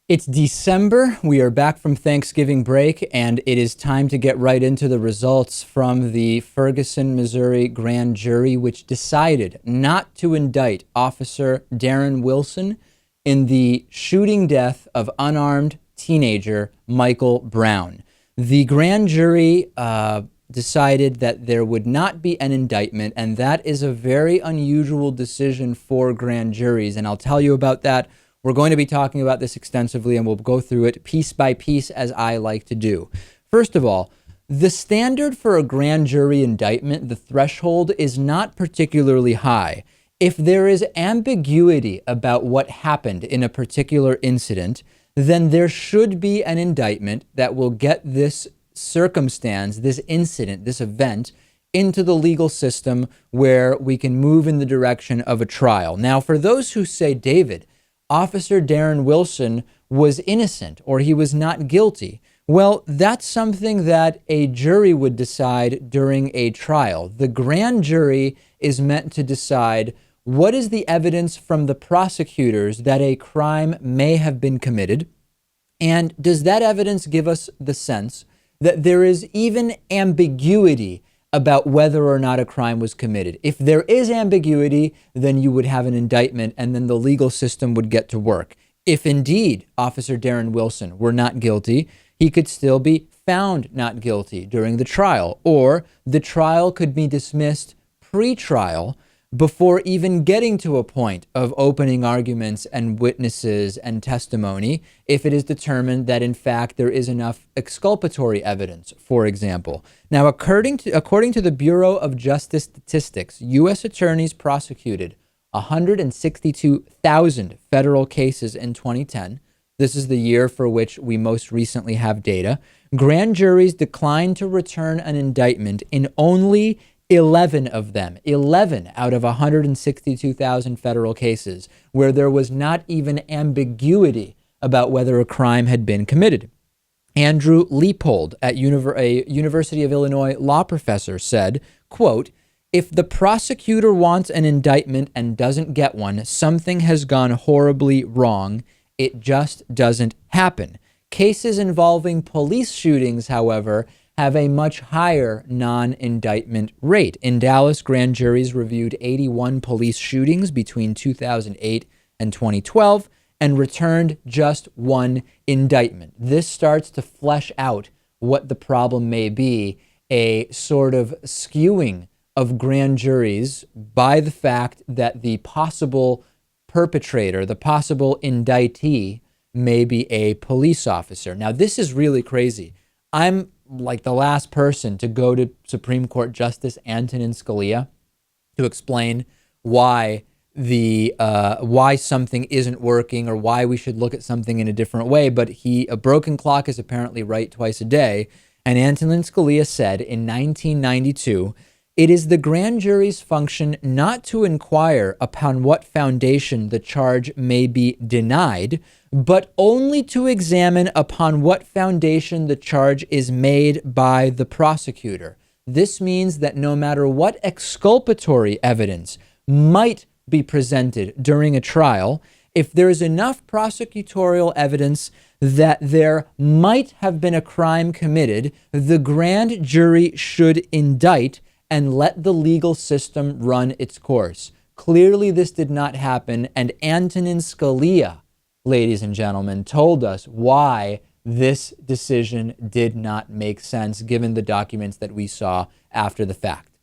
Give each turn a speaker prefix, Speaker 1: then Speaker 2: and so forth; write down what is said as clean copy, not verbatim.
Speaker 1: It's December. We are back from Thanksgiving break, and it is time to get right into the results from the Ferguson, Missouri grand jury, which decided not to indict Officer Darren Wilson in the shooting death of unarmed teenager Michael Brown. The grand jury decided that there would not be an indictment, and that is a very unusual decision for grand juries, and I'll tell you about that. We're going to be talking about this extensively, and we'll go through it piece by piece as I like to do. First of all, the standard for a grand jury indictment, the threshold, is not particularly high. If there is ambiguity about what happened in a particular incident, then there should be an indictment that will get this circumstance, this incident, this event, into the legal system where we can move in the direction of a trial. Now, for those who say, David, Officer Darren Wilson was innocent or he was not guilty. Well, that's something that a jury would decide during a trial. The grand jury is meant to decide what is the evidence from the prosecutors that a crime may have been committed, and does that evidence give us the sense that there is even ambiguity about whether or not a crime was committed. If there is ambiguity, then you would have an indictment and then the legal system would get to work. If indeed Officer Darren Wilson were not guilty, he could still be found not guilty during the trial, or the trial could be dismissed pre-trial before even getting to a point of opening arguments and witnesses and testimony, if it is determined that in fact there is enough exculpatory evidence, for example. Now, according to the Bureau of Justice Statistics, U.S. attorneys prosecuted 162,000 federal cases in 2010. This is the year for which we most recently have data. Grand juries declined to return an indictment in only 11 of them, 11 out of 162,000 federal cases where there was not even ambiguity about whether a crime had been committed. Andrew Leopold, a University of Illinois law professor, said, quote, "If the prosecutor wants an indictment and doesn't get one, something has gone horribly wrong. It just doesn't happen." Cases involving police shootings, however, have a much higher non-indictment rate. In Dallas, grand juries reviewed 81 police shootings between 2008 and 2012 and returned just one indictment. This starts to flesh out what the problem may be, a sort of skewing of grand juries by the fact that the possible perpetrator, the possible indictee, may be a police officer. Now, this is really crazy. I'm like the last person to go to Supreme Court Justice Antonin Scalia to explain why why something isn't working or why we should look at something in a different way. But a broken clock is apparently right twice a day. And Antonin Scalia said in 1992, "It is the grand jury's function not to inquire upon what foundation the charge may be denied, but only to examine upon what foundation the charge is made by the prosecutor." This means that no matter what exculpatory evidence might be presented during a trial, if there is enough prosecutorial evidence that there might have been a crime committed, the grand jury should indict and let the legal system run its course. Clearly, this did not happen, and Antonin Scalia, ladies and gentlemen, told us why this decision did not make sense given the documents that we saw after the fact.